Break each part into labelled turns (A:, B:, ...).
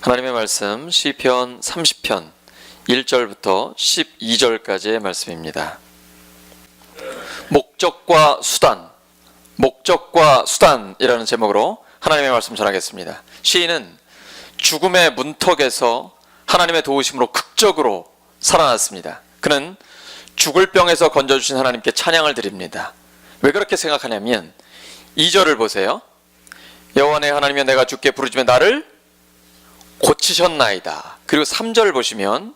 A: 하나님의 말씀 시편 30편 1절부터 12절까지의 말씀입니다. 목적과 수단이라는 제목으로 하나님의 말씀 전하겠습니다. 시인은 죽음의 문턱에서 하나님의 도우심으로 극적으로 살아났습니다. 그는 죽을 병에서 건져주신 하나님께 찬양을 드립니다. 왜 그렇게 생각하냐면 2절을 보세요. 여호와 내 하나님이여 내가 주께 부르짖으며 나를 고치셨나이다. 그리고 3절 보시면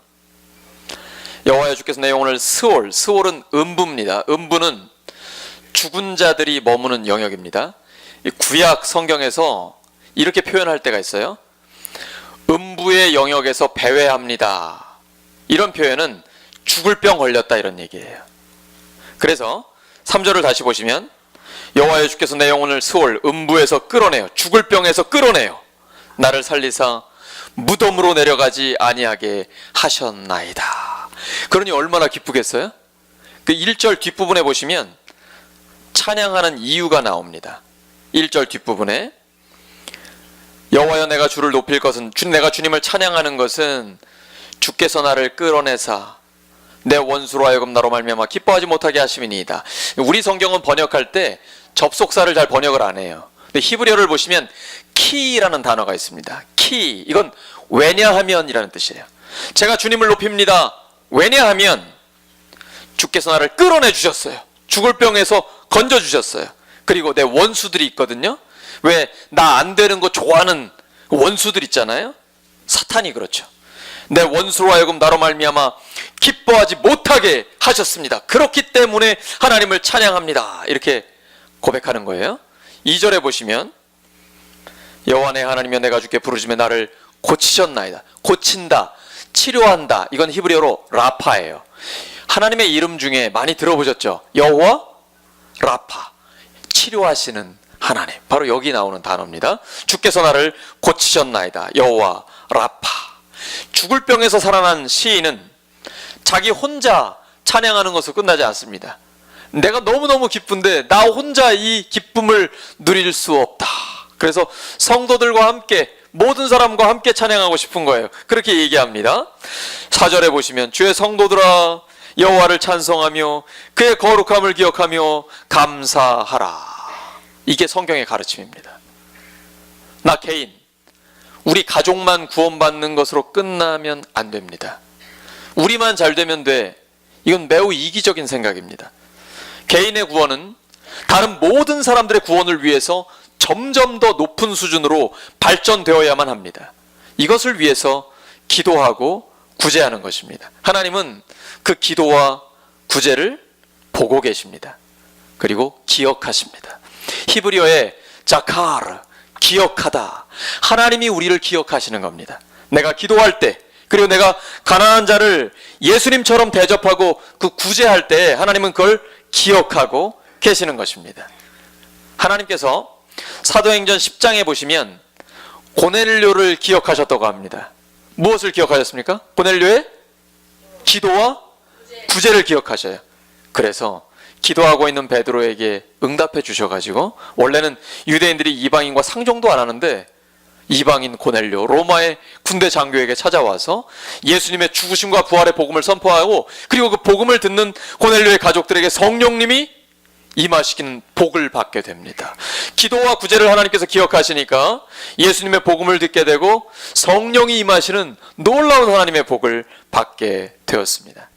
A: 여호와여 주께서 내 영혼을 스올은 음부입니다. 음부는 죽은 자들이 머무는 영역입니다. 구약 성경에서 이렇게 표현할 때가 있어요. 음부의 영역에서 배회합니다. 이런 표현은 죽을 병 걸렸다 이런 얘기예요. 그래서 3절을 다시 보시면 여호와여 주께서 내 영혼을 스올 음부에서 끌어내요. 죽을 병에서 끌어내요. 나를 살리사 무덤으로 내려가지 아니하게 하셨나이다. 그러니 얼마나 기쁘겠어요? 그 1절 뒷부분에 보시면 찬양하는 이유가 나옵니다. 1절 뒷부분에 여호와여 내가 주를 높일 것은 내가 주님을 찬양하는 것은 주께서 나를 끌어내사 내 원수로 하여금 나로 말미암아 기뻐하지 못하게 하심이니이다. 우리 성경은 번역할 때 접속사를 잘 번역을 안 해요. 근데 히브리어를 보시면 키라는 단어가 있습니다. 키, 이건 왜냐하면이라는 뜻이에요. 제가 주님을 높입니다. 왜냐하면 주께서 나를 끌어내 주셨어요. 죽을 병에서 건져 주셨어요. 그리고 내 원수들이 있거든요. 왜 나 안 되는 거 좋아하는 원수들 있잖아요. 사탄이 그렇죠. 내 원수로 하여금 나로 말미암아 기뻐하지 못하게 하셨습니다. 그렇기 때문에 하나님을 찬양합니다. 이렇게 고백하는 거예요. 2절에 보시면 여호와 내 하나님이여 내가 주께 부르짖으며 나를 고치셨나이다. 고친다, 치료한다. 이건 히브리어로 라파예요. 하나님의 이름 중에 많이 들어보셨죠? 여호와 라파, 치료하시는 하나님. 바로 여기 나오는 단어입니다. 주께서 나를 고치셨나이다. 여호와 라파. 죽을 병에서 살아난 시인은 자기 혼자 찬양하는 것으로 끝나지 않습니다. 내가 너무너무 기쁜데 나 혼자 이 기쁨을 누릴 수 없다. 그래서 성도들과 함께 모든 사람과 함께 찬양하고 싶은 거예요. 그렇게 얘기합니다. 4절에 보시면 주의 성도들아 여호와를 찬송하며 그의 거룩함을 기억하며 감사하라. 이게 성경의 가르침입니다. 나 개인, 우리 가족만 구원받는 것으로 끝나면 안 됩니다. 우리만 잘 되면 돼. 이건 매우 이기적인 생각입니다. 개인의 구원은 다른 모든 사람들의 구원을 위해서 점점 더 높은 수준으로 발전되어야만 합니다. 이것을 위해서 기도하고 구제하는 것입니다. 하나님은 그 기도와 구제를 보고 계십니다. 그리고 기억하십니다. 히브리어의 자카르, 기억하다. 하나님이 우리를 기억하시는 겁니다. 내가 기도할 때, 그리고 내가 가난한 자를 예수님처럼 대접하고 그 구제할 때 하나님은 그걸 기억하고 계시는 것입니다. 하나님께서 사도행전 10장에 보시면 고넬료를 기억하셨다고 합니다. 무엇을 기억하셨습니까? 고넬료의 기도와 구제를 기억하셔요. 그래서 기도하고 있는 베드로에게 응답해 주셔가지고, 원래는 유대인들이 이방인과 상종도 안 하는데 이방인 고넬료, 로마의 군대 장교에게 찾아와서 예수님의 죽으심과 부활의 복음을 선포하고, 그리고 그 복음을 듣는 고넬료의 가족들에게 성령님이 임하시는 복을 받게 됩니다. 기도와 구제를 하나님께서 기억하시니까 예수님의 복음을 듣게 되고 성령이 임하시는 놀라운 하나님의 복을 받게 되었습니다.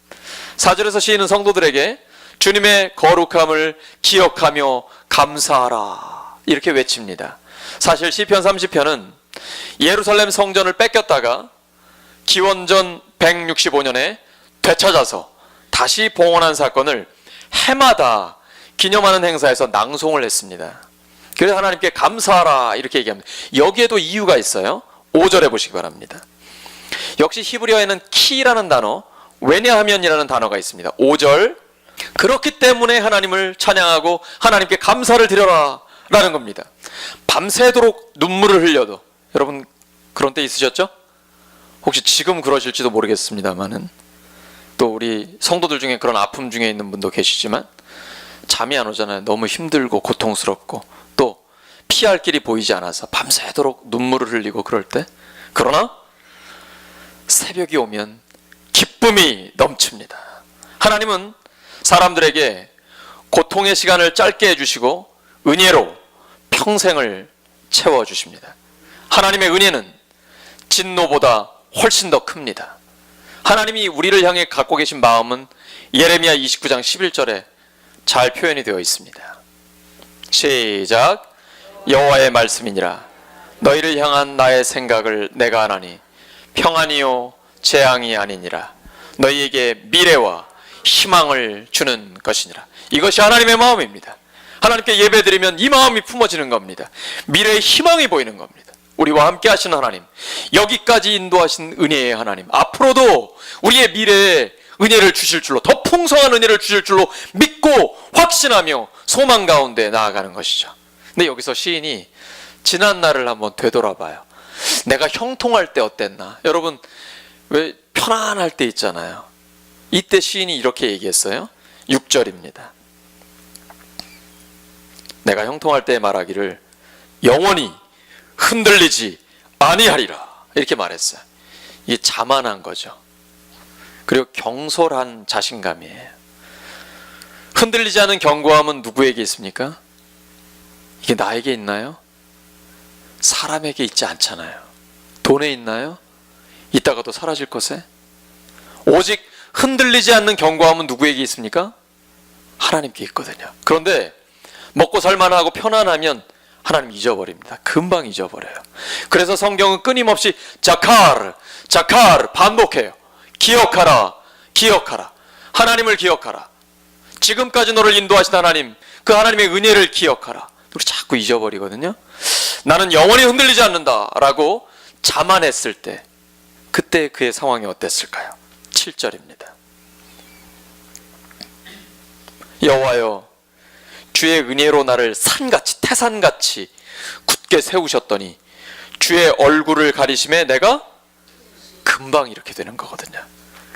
A: 4절에서 시인은 성도들에게 주님의 거룩함을 기억하며 감사하라 이렇게 외칩니다. 사실 시편 30편은 예루살렘 성전을 뺏겼다가 기원전 165년에 되찾아서 다시 봉헌한 사건을 해마다 기념하는 행사에서 낭송을 했습니다. 그래서 하나님께 감사하라 이렇게 얘기합니다. 여기에도 이유가 있어요. 5절에 보시기 바랍니다. 역시 히브리어에는 키라는 단어, 왜냐하면이라는 단어가 있습니다. 5절, 그렇기 때문에 하나님을 찬양하고 하나님께 감사를 드려라 라는 겁니다. 밤새도록 눈물을 흘려도, 여러분 그런 때 있으셨죠? 혹시 지금 그러실지도 모르겠습니다만은, 또 우리 성도들 중에 그런 아픔 중에 있는 분도 계시지만 잠이 안 오잖아요. 너무 힘들고 고통스럽고 또 피할 길이 보이지 않아서 밤새도록 눈물을 흘리고 그럴 때. 그러나 새벽이 오면 기쁨이 넘칩니다. 하나님은 사람들에게 고통의 시간을 짧게 해주시고 은혜로 평생을 채워주십니다. 하나님의 은혜는 진노보다 훨씬 더 큽니다. 하나님이 우리를 향해 갖고 계신 마음은 예레미야 29장 11절에 잘 표현이 되어 있습니다. 시작. 여호와의 말씀이니라. 너희를 향한 나의 생각을 내가 아나니 평안이요 재앙이 아니니라. 너희에게 미래와 희망을 주는 것이니라. 이것이 하나님의 마음입니다. 하나님께 예배드리면 이 마음이 품어지는 겁니다. 미래의 희망이 보이는 겁니다. 우리와 함께 하신 하나님, 여기까지 인도하신 은혜의 하나님, 앞으로도 우리의 미래에 은혜를 주실 줄로, 더 풍성한 은혜를 주실 줄로 믿고 확신하며 소망 가운데 나아가는 것이죠. 근데 여기서 시인이 지난 날을 한번 되돌아봐요. 내가 형통할 때 어땠나? 여러분, 왜 편안할 때 있잖아요. 이때 시인이 이렇게 얘기했어요. 6절입니다. 내가 형통할 때 말하기를 영원히 흔들리지 아니하리라, 이렇게 말했어요. 이게 자만한 거죠. 그리고 경솔한 자신감이에요. 흔들리지 않은 견고함은 누구에게 있습니까? 이게 나에게 있나요? 사람에게 있지 않잖아요. 돈에 있나요? 있다가도 사라질 것에? 오직 흔들리지 않는 견고함은 누구에게 있습니까? 하나님께 있거든요. 그런데 먹고 살만하고 편안하면 하나님 잊어버립니다. 금방 잊어버려요. 그래서 성경은 끊임없이 자카르 반복해요. 기억하라, 기억하라. 하나님을 기억하라. 지금까지 너를 인도하신 하나님, 그 하나님의 은혜를 기억하라. 우리 자꾸 잊어버리거든요. 나는 영원히 흔들리지 않는다 라고 자만했을 때, 그때 그의 상황이 어땠을까요? 7절입니다. 여호와여, 주의 은혜로 나를 산같이 태산같이 굳게 세우셨더니 주의 얼굴을 가리심에 내가 금방 이렇게 되는 거거든요.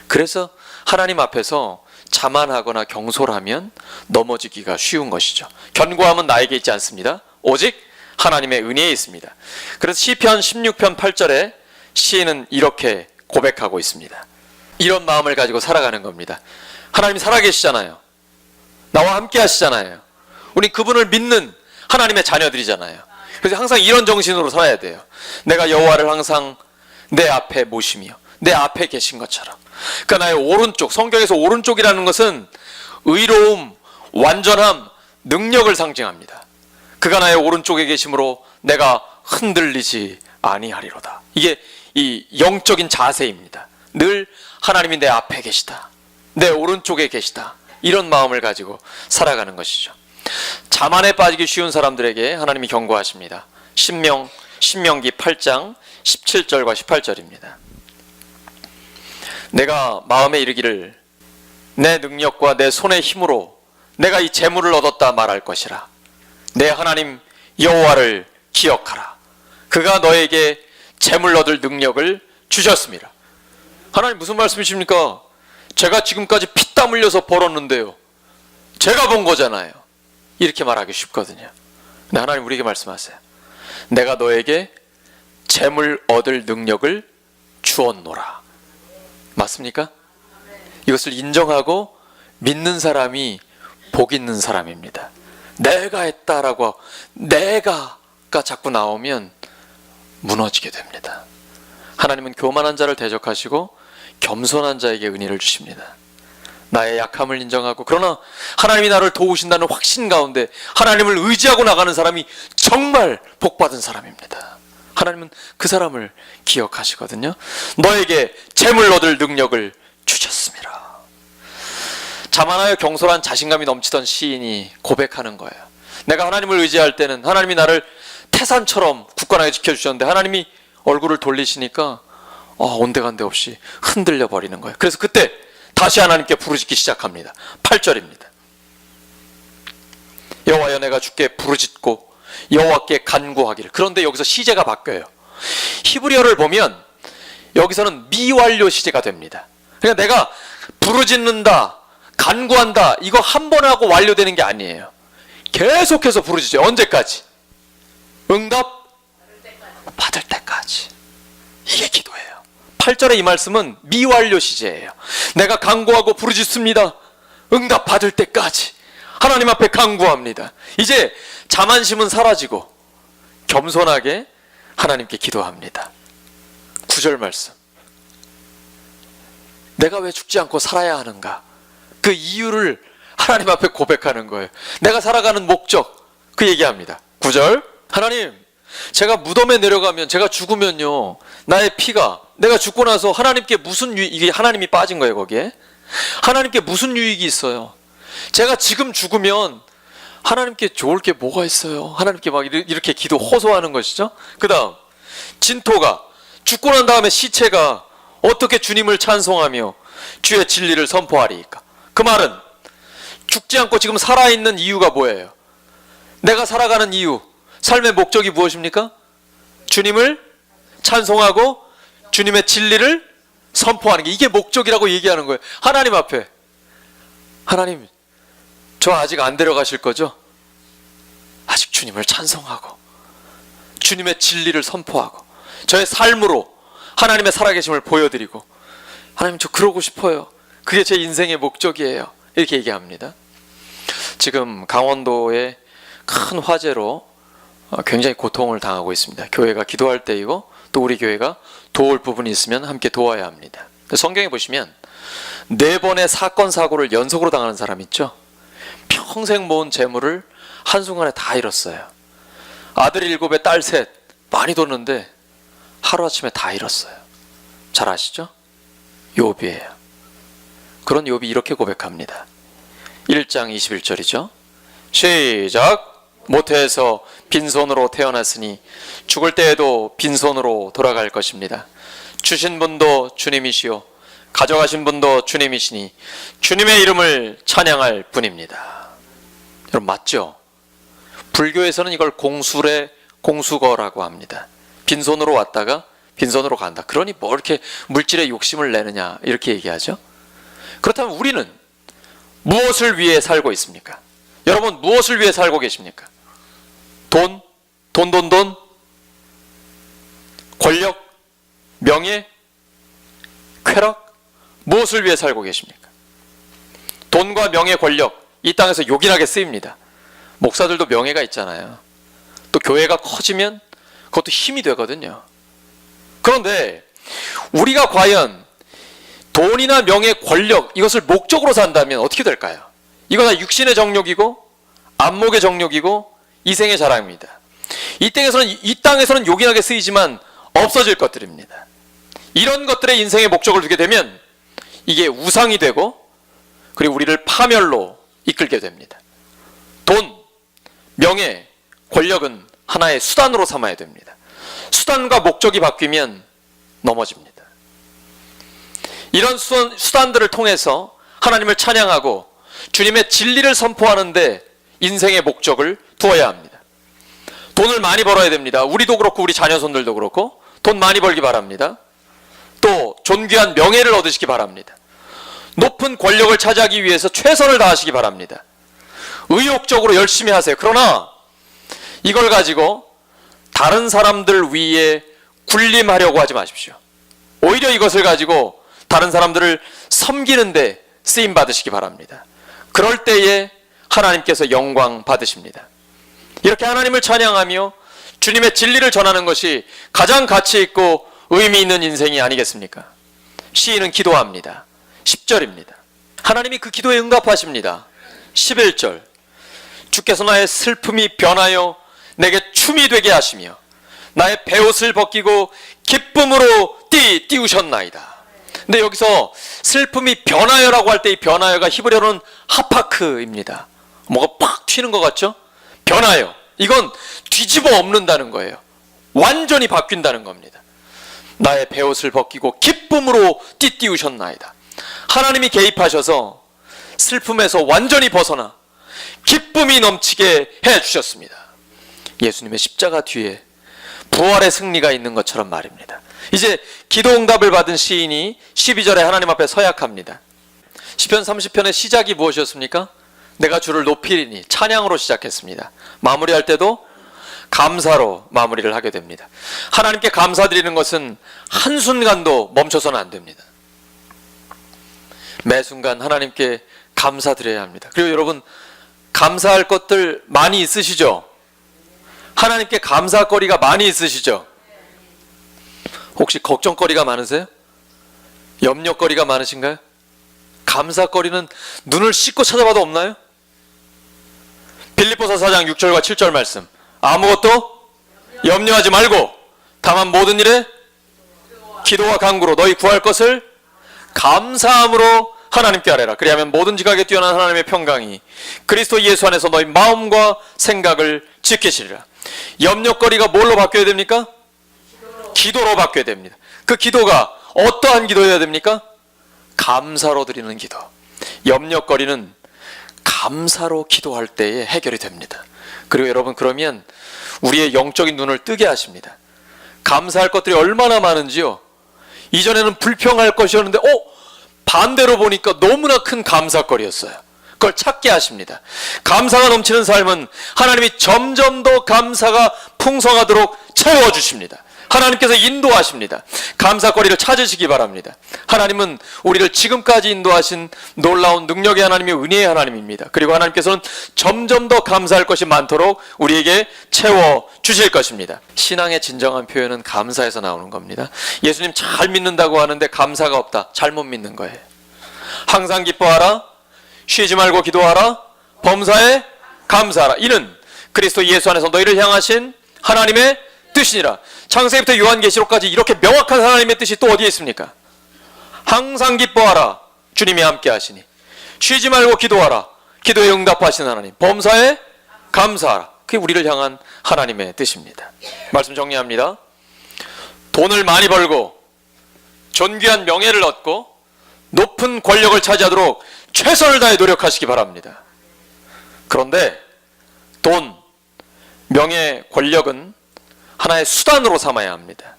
A: 그래서 하나님 앞에서 자만하거나 경솔하면 넘어지기가 쉬운 것이죠. 견고함은 나에게 있지 않습니다. 오직 하나님의 은혜에 있습니다. 그래서 시편 16편 8절에 시인은 이렇게 고백하고 있습니다. 이런 마음을 가지고 살아가는 겁니다. 하나님 살아계시잖아요. 나와 함께 하시잖아요. 우리 그분을 믿는 하나님의 자녀들이잖아요. 그래서 항상 이런 정신으로 살아야 돼요. 내가 여호와를 항상 내 앞에 모시며 내 앞에 계신 것처럼. 그러니까 나의 오른쪽, 성경에서 오른쪽이라는 것은 의로움, 완전함, 능력을 상징합니다. 그가 나의 오른쪽에 계심으로 내가 흔들리지 아니하리로다. 이게 이 영적인 자세입니다. 늘 하나님이 내 앞에 계시다, 내 오른쪽에 계시다, 이런 마음을 가지고 살아가는 것이죠. 자만에 빠지기 쉬운 사람들에게 하나님이 경고하십니다. 신명기 8장 17절과 18절입니다. 내가 마음에 이르기를 내 능력과 내 손의 힘으로 내가 이 재물을 얻었다 말할 것이라. 내 하나님 여호와를 기억하라. 그가 너에게 재물 얻을 능력을 주셨습니다. 하나님 무슨 말씀이십니까? 제가 지금까지 피땀 흘려서 벌었는데요, 제가 본 거잖아요. 이렇게 말하기 쉽거든요. 근데 하나님 우리에게 말씀하세요. 내가 너에게 재물 얻을 능력을 주었노라. 맞습니까? 이것을 인정하고 믿는 사람이 복 있는 사람입니다. 내가 했다라고 내가가 자꾸 나오면 무너지게 됩니다. 하나님은 교만한 자를 대적하시고 겸손한 자에게 은혜를 주십니다. 나의 약함을 인정하고, 그러나 하나님이 나를 도우신다는 확신 가운데 하나님을 의지하고 나가는 사람이 정말 복받은 사람입니다. 하나님은 그 사람을 기억하시거든요. 너에게 재물 얻을 능력을 주셨습니다. 자만하여 경솔한 자신감이 넘치던 시인이 고백하는 거예요. 내가 하나님을 의지할 때는 하나님이 나를 태산처럼 굳건하게 지켜주셨는데 하나님이 얼굴을 돌리시니까 온데간데 없이 흔들려 버리는 거예요. 그래서 그때 다시 하나님께 부르짖기 시작합니다. 8절입니다. 여호와여, 내가 주께 부르짖고 여호와께 간구하기를. 그런데 여기서 시제가 바뀌어요. 히브리어를 보면 여기서는 미완료 시제가 됩니다. 그러니까 내가 부르짖는다, 간구한다, 이거 한 번 하고 완료되는 게 아니에요. 계속해서 부르짖어요. 언제까지? 응답 받을 때까지. 이게 기도예요. 8절의 이 말씀은 미완료 시제예요. 내가 간구하고 부르짖습니다. 응답 받을 때까지 하나님 앞에 간구합니다. 이제 자만심은 사라지고 겸손하게 하나님께 기도합니다. 9절 말씀. 내가 왜 죽지 않고 살아야 하는가? 그 이유를 하나님 앞에 고백하는 거예요. 내가 살아가는 목적, 그 얘기합니다. 9절. 하나님, 제가 무덤에 내려가면, 제가 죽으면요, 나의 피가, 내가 죽고 나서 하나님께 무슨 이게 하나님이 빠진 거예요, 거기에. 하나님께 무슨 유익이 있어요? 제가 지금 죽으면 하나님께 좋을 게 뭐가 있어요? 하나님께 막 이렇게 기도 호소하는 것이죠. 그 다음, 진토가 죽고 난 다음에 시체가 어떻게 주님을 찬송하며 주의 진리를 선포하리이까? 그 말은 죽지 않고 지금 살아있는 이유가 뭐예요? 내가 살아가는 이유, 삶의 목적이 무엇입니까? 주님을 찬송하고 주님의 진리를 선포하는 게, 이게 목적이라고 얘기하는 거예요. 하나님 앞에. 하나님, 저 아직 안 데려가실 거죠? 아직 주님을 찬송하고 주님의 진리를 선포하고 저의 삶으로 하나님의 살아계심을 보여드리고, 하나님, 저 그러고 싶어요. 그게 제 인생의 목적이에요. 이렇게 얘기합니다. 지금 강원도에 큰 화재로 굉장히 고통을 당하고 있습니다. 교회가 기도할 때이고 또 우리 교회가 도울 부분이 있으면 함께 도와야 합니다. 성경에 보시면 4번의 사건 사고를 연속으로 당하는 사람 있죠. 평생 모은 재물을 한순간에 다 잃었어요. 아들 7에 딸 3, 많이 뒀는데 하루아침에 다 잃었어요. 잘 아시죠? 욥이에요. 그런 욥이 이렇게 고백합니다. 1장 21절이죠. 시작. 모태에서 빈손으로 태어났으니 죽을 때에도 빈손으로 돌아갈 것입니다. 주신 분도 주님이시요 가져가신 분도 주님이시니 주님의 이름을 찬양할 뿐입니다. 여러분, 맞죠? 불교에서는 이걸 공술의 공수거라고 합니다. 빈손으로 왔다가 빈손으로 간다. 그러니 뭐 이렇게 물질에 욕심을 내느냐, 이렇게 얘기하죠. 그렇다면 우리는 무엇을 위해 살고 있습니까? 여러분, 무엇을 위해 살고 계십니까? 돈? 권력? 명예? 쾌락? 무엇을 위해 살고 계십니까? 돈과 명예, 권력, 이 땅에서 요긴하게 쓰입니다. 목사들도 명예가 있잖아요. 또 교회가 커지면 그것도 힘이 되거든요. 그런데 우리가 과연 돈이나 명예, 권력, 이것을 목적으로 산다면 어떻게 될까요? 이거 다 육신의 정욕이고 안목의 정욕이고 이생의 자랑입니다. 이 땅에서는 요긴하게 쓰이지만 없어질 것들입니다. 이런 것들의 인생의 목적을 두게 되면 이게 우상이 되고, 그리고 우리를 파멸로 이끌게 됩니다. 돈, 명예, 권력은 하나의 수단으로 삼아야 됩니다. 수단과 목적이 바뀌면 넘어집니다. 이런 수단들을 통해서 하나님을 찬양하고 주님의 진리를 선포하는데 인생의 목적을 두어야 합니다. 돈을 많이 벌어야 됩니다. 우리도 그렇고 우리 자녀손들도 그렇고 돈 많이 벌기 바랍니다. 또 존귀한 명예를 얻으시기 바랍니다. 높은 권력을 차지하기 위해서 최선을 다하시기 바랍니다. 의욕적으로 열심히 하세요. 그러나 이걸 가지고 다른 사람들 위에 군림하려고 하지 마십시오. 오히려 이것을 가지고 다른 사람들을 섬기는데 쓰임 받으시기 바랍니다. 그럴 때에 하나님께서 영광 받으십니다. 이렇게 하나님을 찬양하며 주님의 진리를 전하는 것이 가장 가치 있고 의미 있는 인생이 아니겠습니까? 시인은 기도합니다. 10절입니다. 하나님이 그 기도에 응답하십니다. 11절. 주께서 나의 슬픔이 변하여 내게 춤이 되게 하시며 나의 베옷을 벗기고 기쁨으로 띄우셨나이다. 근데 여기서 슬픔이 변하여라고 할 때 이 변하여가 히브리어로는 하파크입니다. 뭐가 팍 튀는 것 같죠? 변하여. 이건 뒤집어 엎는다는 거예요. 완전히 바뀐다는 겁니다. 나의 베옷을 벗기고 기쁨으로 띄우셨나이다. 하나님이 개입하셔서 슬픔에서 완전히 벗어나 기쁨이 넘치게 해주셨습니다. 예수님의 십자가 뒤에 부활의 승리가 있는 것처럼 말입니다. 이제 기도 응답을 받은 시인이 12절에 하나님 앞에 서약합니다. 시편 30편의 시작이 무엇이었습니까? 내가 주를 높이리니, 찬양으로 시작했습니다. 마무리할 때도 감사로 마무리를 하게 됩니다. 하나님께 감사드리는 것은 한순간도 멈춰서는 안 됩니다. 매 순간 하나님께 감사드려야 합니다. 그리고 여러분, 감사할 것들 많이 있으시죠? 하나님께 감사거리가 많이 있으시죠? 혹시 걱정거리가 많으세요? 염려거리가 많으신가요? 감사거리는 눈을 씻고 찾아봐도 없나요? 빌립보서 4장 6절과 7절 말씀, 아무것도 염려하지 말고 다만 모든 일에 기도와 간구로 너희 구할 것을 감사함으로 하나님께 아뢰라. 그리하면 모든 지각에 뛰어난 하나님의 평강이 그리스도 예수 안에서 너희 마음과 생각을 지키시리라. 염려거리가 뭘로 바뀌어야 됩니까? 기도로 바뀌어야 됩니다. 그 기도가 어떠한 기도여야 됩니까? 감사로 드리는 기도. 염려거리는 감사로 기도할 때에 해결이 됩니다. 그리고 여러분, 그러면 우리의 영적인 눈을 뜨게 하십니다. 감사할 것들이 얼마나 많은지요. 이전에는 불평할 것이었는데 반대로 보니까 너무나 큰 감사거리였어요. 그걸 찾게 하십니다. 감사가 넘치는 삶은 하나님이 점점 더 감사가 풍성하도록 채워주십니다. 하나님께서 인도하십니다. 감사거리를 찾으시기 바랍니다. 하나님은 우리를 지금까지 인도하신 놀라운 능력의 하나님이 은혜의 하나님입니다. 그리고 하나님께서는 점점 더 감사할 것이 많도록 우리에게 채워주실 것입니다. 신앙의 진정한 표현은 감사에서 나오는 겁니다. 예수님 잘 믿는다고 하는데 감사가 없다. 잘못 믿는 거예요. 항상 기뻐하라, 쉬지 말고 기도하라, 범사에 감사하라. 이는 그리스도 예수 안에서 너희를 향하신 하나님의 뜻이니라. 창세기부터 요한계시록까지 이렇게 명확한 하나님의 뜻이 또 어디에 있습니까? 항상 기뻐하라, 주님이 함께 하시니. 쉬지 말고 기도하라, 기도에 응답하시는 하나님. 범사에 감사하라. 그게 우리를 향한 하나님의 뜻입니다. 말씀 정리합니다. 돈을 많이 벌고 존귀한 명예를 얻고 높은 권력을 차지하도록 최선을 다해 노력하시기 바랍니다. 그런데 돈, 명예, 권력은 하나의 수단으로 삼아야 합니다.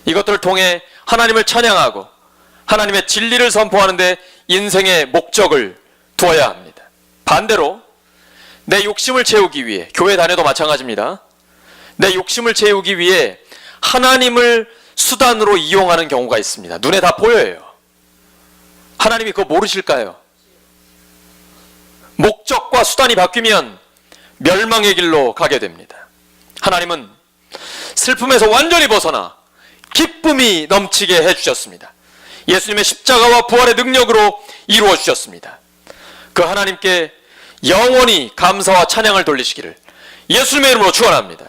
A: 이것들을 통해 하나님을 찬양하고 하나님의 진리를 선포하는 데 인생의 목적을 두어야 합니다. 반대로 내 욕심을 채우기 위해, 교회 다녀도 마찬가지입니다. 내 욕심을 채우기 위해 하나님을 수단으로 이용하는 경우가 있습니다. 눈에 다 보여요. 하나님이 그거 모르실까요? 목적과 수단이 바뀌면 멸망의 길로 가게 됩니다. 하나님은 슬픔에서 완전히 벗어나 기쁨이 넘치게 해주셨습니다. 예수님의 십자가와 부활의 능력으로 이루어 주셨습니다. 그 하나님께 영원히 감사와 찬양을 돌리시기를 예수님의 이름으로 축원합니다.